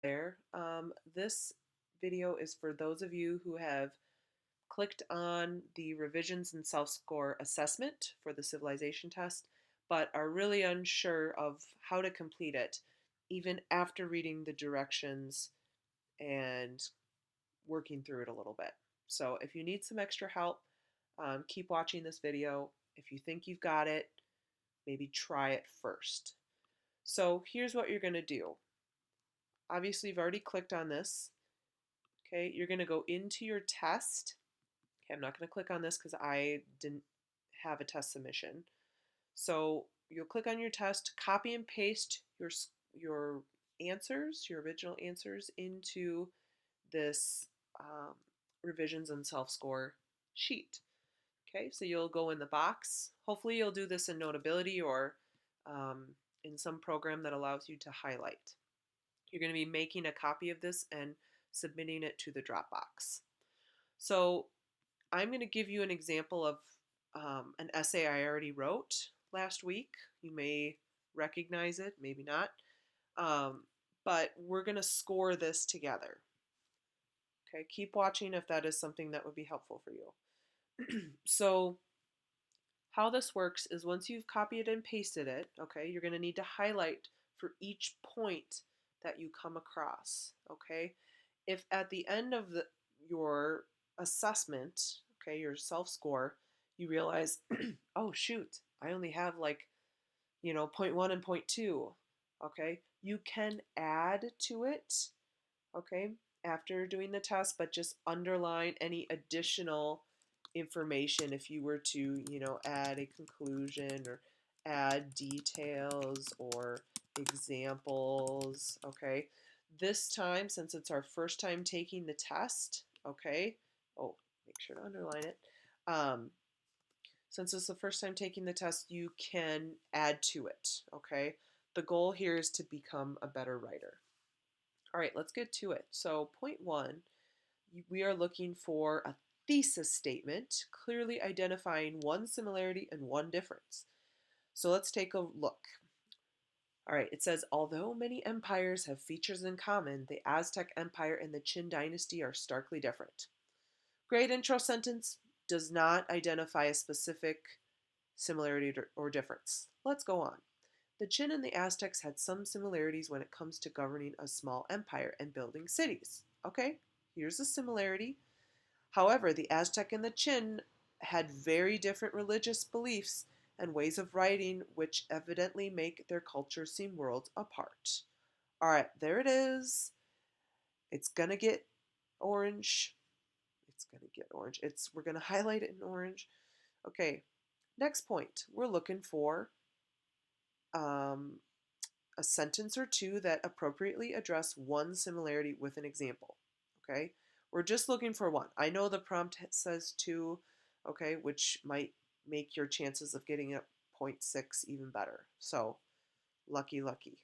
there. This video is for those of you who have clicked on the revisions and self-score assessment for the civilization test, but are really unsure of how to complete it, even after reading the directions and working through it a little bit. So if you need some extra help, keep watching this video. If you think you've got it, maybe try it first. So here's what you're going to do. Obviously, you've already clicked on this. Okay, you're going to go into your test. Okay, I'm not going to click on this because I didn't have a test submission. So you'll click on your test, copy and paste your answers, your original answers, into this um, revisions and self-score sheet. Okay, so you'll go in the box. Hopefully you'll do this in Notability or um, in some program that allows you to highlight. You're going to be making a copy of this and submitting it to the Dropbox. So I'm going to give you an example of an essay I already wrote last week. You may recognize it, maybe not. But we're going to score this together. Okay, keep watching if that is something that would be helpful for you. So how this works is once you've copied and pasted it, okay, you're going to need to highlight for each point that you come across, okay? If at the end of your assessment, okay, your self-score, you realize, oh shoot, I only have like, point one and point two, okay, you can add to it, okay, after doing the test, but just underline any additional information if you were to, add a conclusion or add details or examples, okay? This time, since it's our first time taking the test, okay, oh, make sure to underline it. Since it's the first time taking the test, you can add to it, okay? The goal here is to become a better writer. All right, let's get to it. So point one, we are looking for a thesis statement, clearly identifying one similarity and one difference. So let's take a look. All right, it says, although many empires have features in common, the Aztec Empire and the Qin Dynasty are starkly different. Great intro sentence does not identify a specific similarity or difference. Let's go on. The Qin and the Aztecs had some similarities when it comes to governing a small empire and building cities. Okay, here's a similarity. However, the Aztec and the Qin had very different religious beliefs and ways of writing, which evidently make their cultures seem worlds apart. All right, there it is. It's gonna get orange. It's gonna get orange. We're gonna highlight it in orange. Okay, next point. We're looking for um, a sentence or two that appropriately address one similarity with an example. Okay, we're just looking for one. I know the prompt says two, okay, which might make your chances of getting a zero point 0.6 even better. So, lucky, lucky.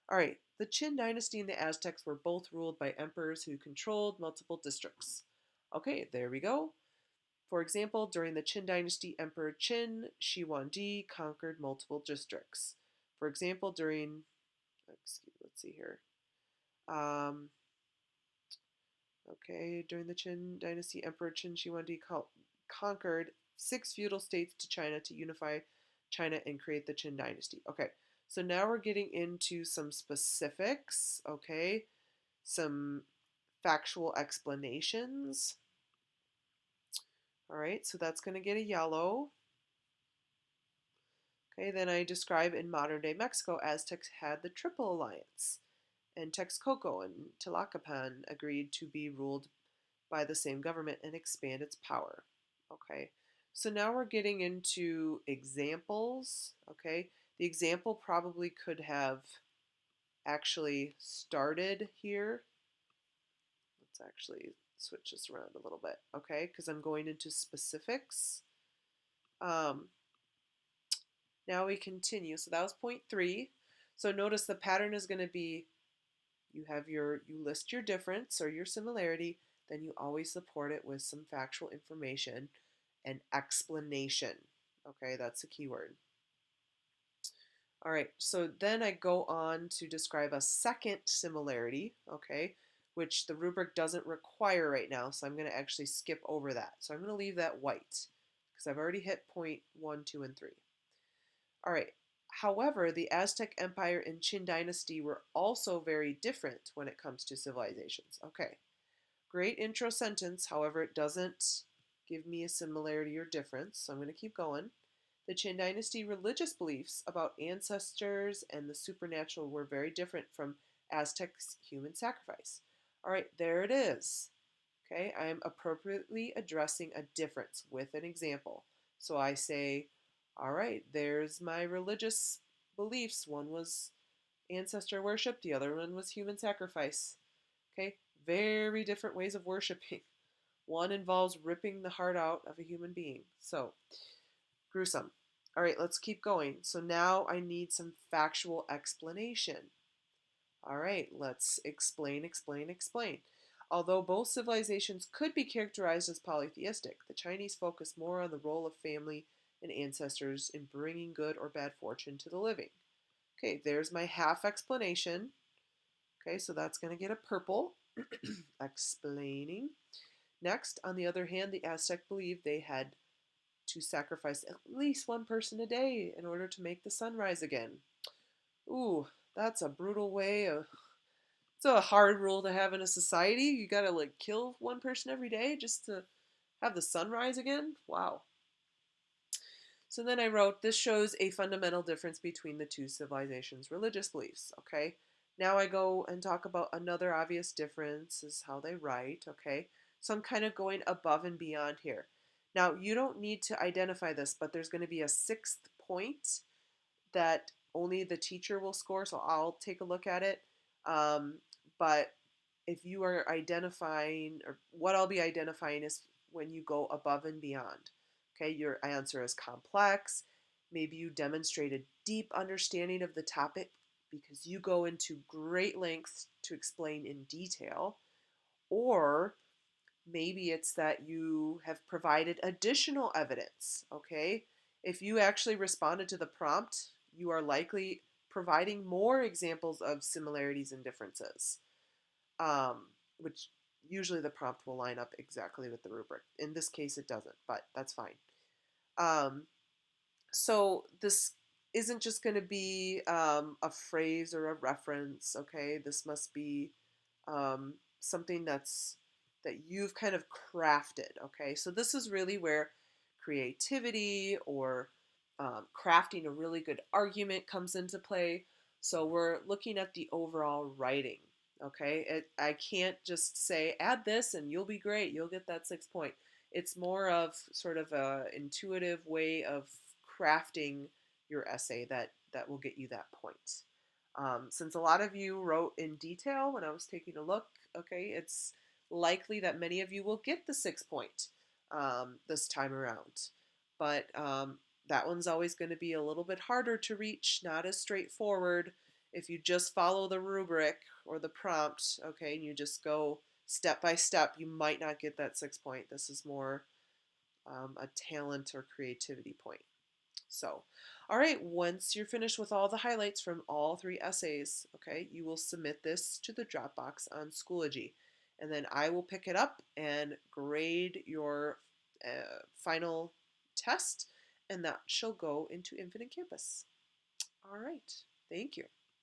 All right, the Qin dynasty and the Aztecs were both ruled by emperors who controlled multiple districts. Okay, there we go. For example, during the Qin dynasty, Emperor Qin Shi Huangdi conquered multiple districts. For example, let's see here. Um, okay, during the Qin dynasty, Emperor Qin Shi Huangdi conquered 6 feudal states to China to unify China and create the Qin dynasty. Okay, so now we're getting into some specifics, okay, some factual explanations. All right, so that's going to get a yellow. Okay, then I describe in modern day Mexico, Aztecs had the Triple Alliance, and Texcoco and Tlacopan agreed to be ruled by the same government and expand its power. Okay, so now we're getting into examples. Okay, the example probably could have actually started here. Let's actually switch this around a little bit, okay, because I'm going into specifics. Now we continue. So that was point three. So notice the pattern is going to be you list your difference or your similarity, then you always support it with some factual information and explanation. Okay, that's the key word. All right, so then I go on to describe a second similarity, okay, which the rubric doesn't require right now, so I'm going to actually skip over that. So I'm going to leave that white because I've already hit point 1, 2, and 3. All right, however, the Aztec Empire and Qin Dynasty were also very different when it comes to civilizations. Okay, great intro sentence, however, it doesn't give me a similarity or difference, so I'm going to keep going. The Qin Dynasty religious beliefs about ancestors and the supernatural were very different from Aztec's human sacrifice. All right, there it is. Okay, I am appropriately addressing a difference with an example. So I say, all right, there's my religious beliefs. One was ancestor worship, the other one was human sacrifice. Okay, very different ways of worshiping. One involves ripping the heart out of a human being. So, gruesome. All right, let's keep going. So now I need some factual explanation. All right, let's explain. Although both civilizations could be characterized as polytheistic, the Chinese focus more on the role of family and ancestors in bringing good or bad fortune to the living. Okay, there's my half explanation. Okay, so that's going to get a purple. Explaining. Next, on the other hand, the Aztec believed they had to sacrifice at least one person a day in order to make the sun rise again. Ooh, that's a brutal way of. It's a hard rule to have in a society. You gotta like kill one person every day just to have the sun rise again. Wow. So then I wrote, this shows a fundamental difference between the two civilizations' religious beliefs. Okay. Now I go and talk about another obvious difference is how they write. Okay. So I'm kind of going above and beyond here. Now you don't need to identify this, but there's going to be a sixth point that only the teacher will score. So I'll take a look at it. But if you are identifying, or what I'll be identifying is when you go above and beyond. Okay, your answer is complex. Maybe you demonstrate a deep understanding of the topic because you go into great lengths to explain in detail. Or maybe it's that you have provided additional evidence. Okay, if you actually responded to the prompt, you are likely providing more examples of similarities and differences, which usually the prompt will line up exactly with the rubric. In this case, it doesn't, but that's fine. Um, so this isn't just going to be a phrase or a reference. Okay, this must be something that you've kind of crafted. Okay, so this is really where creativity or crafting a really good argument comes into play. So we're looking at the overall writing. Okay, I can't just say add this and you'll be great. You'll get that 6 point. It's more of sort of a intuitive way of crafting your essay that will get you that point. Since a lot of you wrote in detail when I was taking a look, okay, it's likely that many of you will get the 6 point this time around. But that one's always going to be a little bit harder to reach, not as straightforward. If you just follow the rubric or the prompt, okay, and you just go step by step, you might not get that 6 point. This is more a talent or creativity point. So, all right, once you're finished with all the highlights from all 3 essays, okay, you will submit this to the Dropbox on Schoology. And then I will pick it up and grade your final test, and that shall go into Infinite Campus. All right, thank you.